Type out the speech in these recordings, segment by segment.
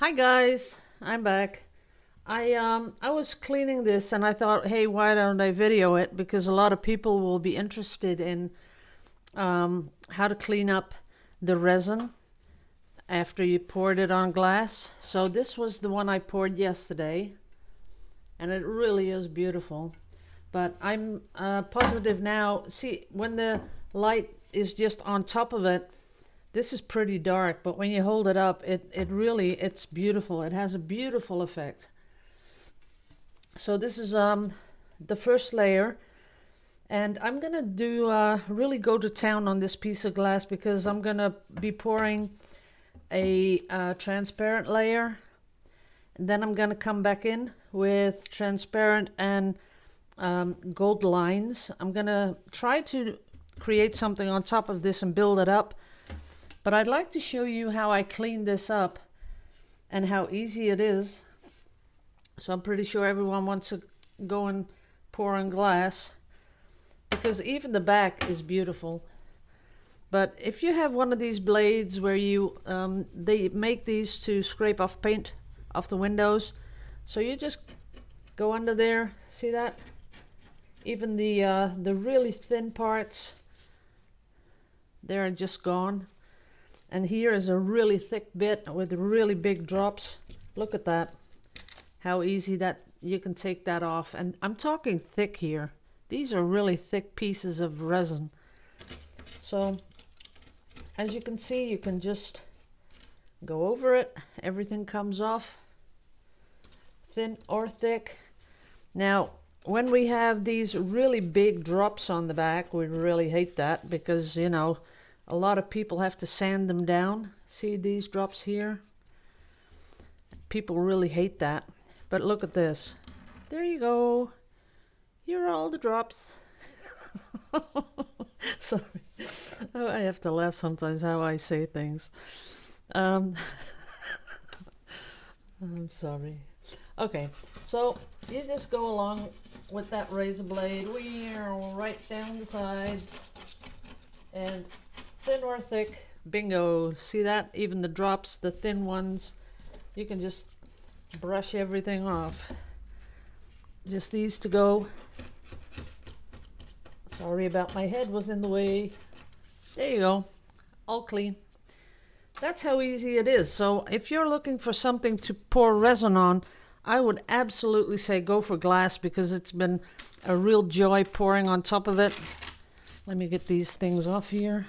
Hi guys, I'm back. I was cleaning this and I thought, hey, why don't I video it? Because a lot of people will be interested in how to clean up the resin after you poured it on glass. So this was the one I poured yesterday, and it really is beautiful. But I'm positive now. See, when the light is just on top of it, this is pretty dark, but when you hold it up, it's beautiful. It has a beautiful effect. So this is the first layer, and I'm gonna do really go to town on this piece of glass because I'm gonna be pouring a transparent layer, and then I'm gonna come back in with transparent and gold lines. I'm gonna try to create something on top of this and build it up. But I'd like to show you how I clean this up and how easy it is. So I'm pretty sure everyone wants to go and pour on glass, because even the back is beautiful. But if you have one of these blades where you they make these to scrape off paint off the windows, so you just go under there. See that? Even the really thin parts, they're just gone. And here is a really thick bit with really big drops. Look at that. How easy that you can take that off. And I'm talking thick here. These are really thick pieces of resin. So as you can see, you can just go over it. Everything comes off, thin or thick. Now, when we have these really big drops on the back, we really hate that because, you know, a lot of people have to sand them down. See these drops here? People really hate that. But look at this. There you go. Here are all the drops. Sorry. Oh, I have to laugh sometimes how I say things. I'm sorry. Okay, so you just go along with that razor blade. Right down the sides. And thin or thick, bingo. See that? Even the drops, the thin ones, you can just brush everything off. Just these to go. Sorry about my head was in the way. There you go. All clean. That's how easy it is. So if you're looking for something to pour resin on, I would absolutely say go for glass, because it's been a real joy pouring on top of it. Let me get these things off here.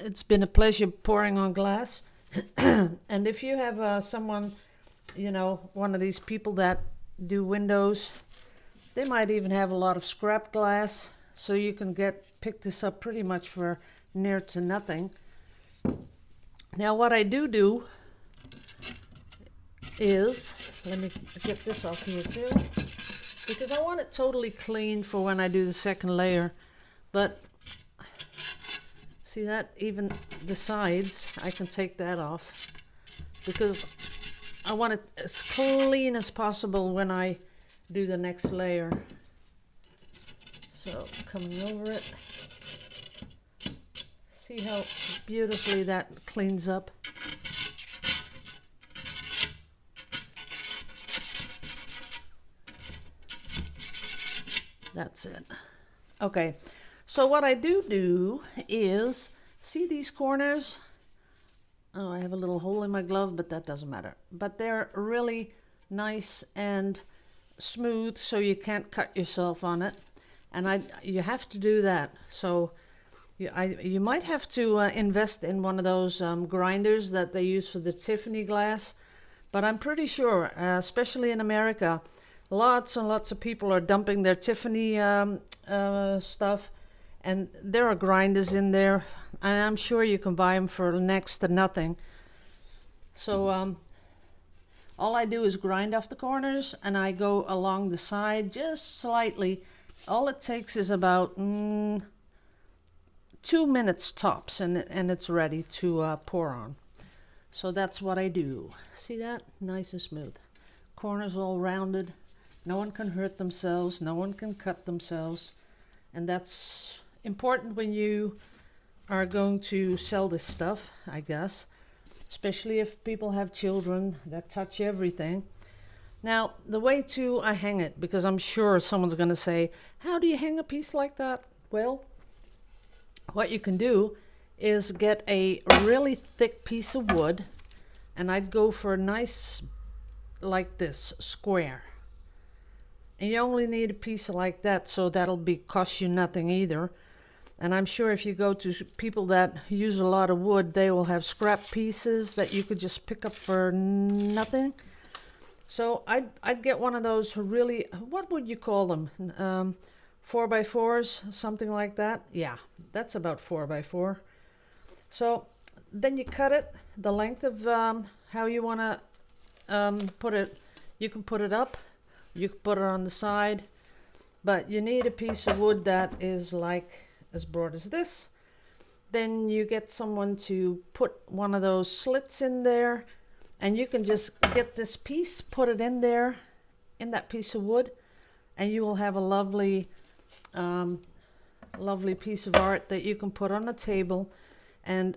It's been a pleasure pouring on glass. And if you have someone, you know, one of these people that do windows, they might even have a lot of scrap glass, so you can pick this up pretty much for near to nothing. Now what I do is, let me get this off here too, because I want it totally clean for when I do the second layer. But see that? Even the sides, I can take that off because I want it as clean as possible when I do the next layer. So coming over it, see how beautifully that cleans up. That's it. Okay. So what I do is, see these corners? Oh, I have a little hole in my glove, but that doesn't matter. But they're really nice and smooth, so you can't cut yourself on it. And you have to do that. So you might have to invest in one of those grinders that they use for the Tiffany glass. But I'm pretty sure, especially in America, lots and lots of people are dumping their Tiffany stuff. And there are grinders in there, and I'm sure you can buy them for next to nothing. So all I do is grind off the corners, and I go along the side just slightly. All it takes is about 2 minutes tops, and it's ready to pour on. So that's what I do. See that? Nice and smooth. Corners all rounded. No one can hurt themselves. No one can cut themselves. And that's important when you are going to sell this stuff, I guess. especially if people have children that touch everything. Now, the way to I hang it, because I'm sure someone's going to say, how do you hang a piece like that? Well, what you can do is get a really thick piece of wood, and I'd go for a nice, like this, square. And you only need a piece like that, so that'll cost you nothing either. And I'm sure if you go to people that use a lot of wood, they will have scrap pieces that you could just pick up for nothing. So I'd get one of those really, what would you call them? 4x4s, something like that. Yeah, that's about 4x4. So then you cut it the length of how you want to put it. You can put it up, you can put it on the side, but you need a piece of wood that is like as broad as this. Then you get someone to put one of those slits in there, and you can just get this piece, put it in there, in that piece of wood, and you will have a lovely, lovely piece of art that you can put on a table. And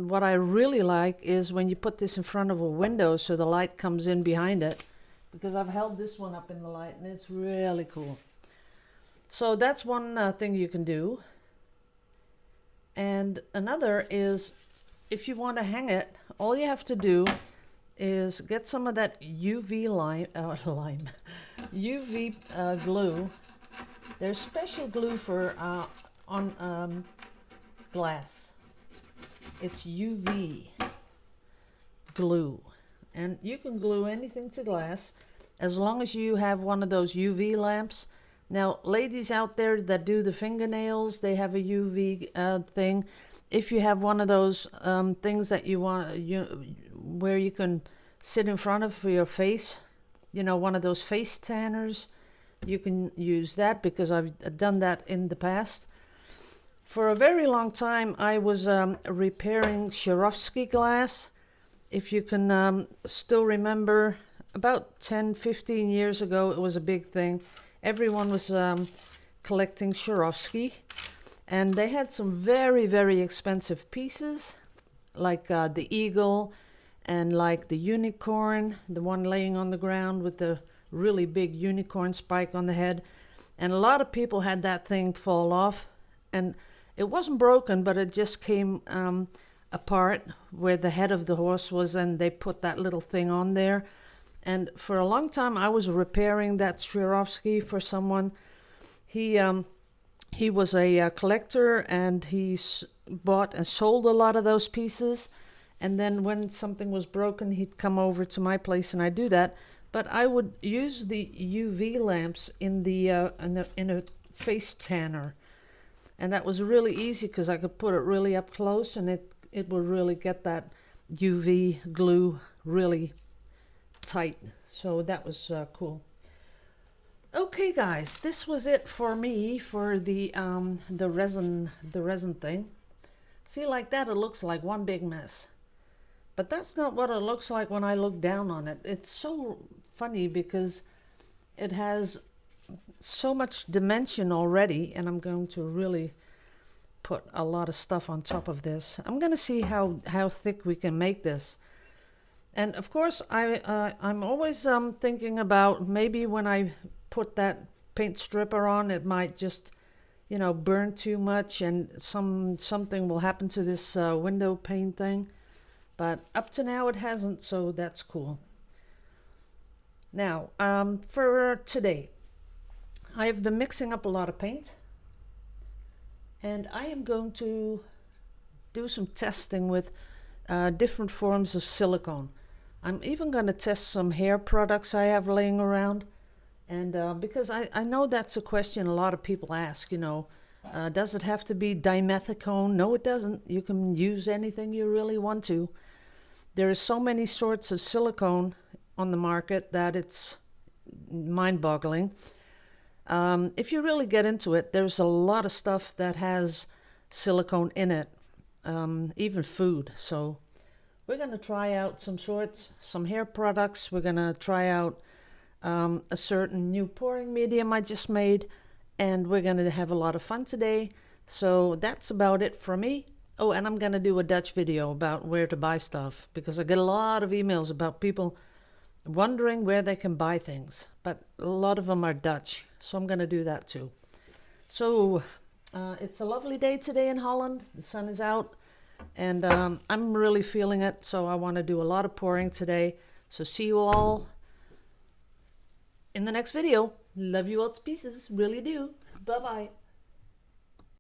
what I really like is when you put this in front of a window so the light comes in behind it, because I've held this one up in the light and it's really cool. So that's one thing you can do. And another is, if you want to hang it, all you have to do is get some of that UV UV glue. There's special glue for on glass. It's UV glue, and you can glue anything to glass as long as you have one of those UV lamps. Now, ladies out there that do the fingernails, they have a UV thing. If you have one of those things that you want, where you can sit in front of for your face, one of those face tanners, you can use that, because I've done that in the past. For a very long time, I was repairing Swarovski glass. If you can still remember, about 10, 15 years ago, it was a big thing. Everyone was collecting Swarovski, and they had some very, very expensive pieces, like the eagle and like the unicorn, the one laying on the ground with the really big unicorn spike on the head. And a lot of people had that thing fall off, and it wasn't broken, but it just came apart where the head of the horse was, and they put that little thing on there. And for a long time, I was repairing that Swarovski for someone. He was a collector, and he bought and sold a lot of those pieces. And then when something was broken, he'd come over to my place, and I'd do that. But I would use the UV lamps in a face tanner. And that was really easy, because I could put it really up close, and it would really get that UV glue really tight. So that was cool. Okay, guys, this was it for me for the resin thing. See, like that, it looks like one big mess. But that's not what it looks like when I look down on it. It's so funny because it has so much dimension already, and I'm going to really put a lot of stuff on top of this. I'm going to see how thick we can make this. And of course, I'm always thinking about maybe when I put that paint stripper on, it might just, burn too much, and something will happen to this window pane thing. But up to now, it hasn't, so that's cool. Now, for today, I have been mixing up a lot of paint, and I am going to do some testing with different forms of silicone. I'm even going to test some hair products I have laying around, and because I know that's a question a lot of people ask, does it have to be dimethicone? No, it doesn't. You can use anything you really want to. There are so many sorts of silicone on the market that it's mind-boggling. If you really get into it, there's a lot of stuff that has silicone in it, even food. So we're going to try out some hair products. We're going to try out a certain new pouring medium I just made, and we're going to have a lot of fun today. So that's about it for me. Oh, and I'm gonna do a Dutch video about where to buy stuff because I get a lot of emails about people wondering where they can buy things, but a lot of them are Dutch, so I'm gonna do that too. So it's a lovely day today in Holland. The sun is out, and I'm really feeling it, so I want to do a lot of pouring today. So see you all in the next video. Love you all to pieces, really do. Bye bye.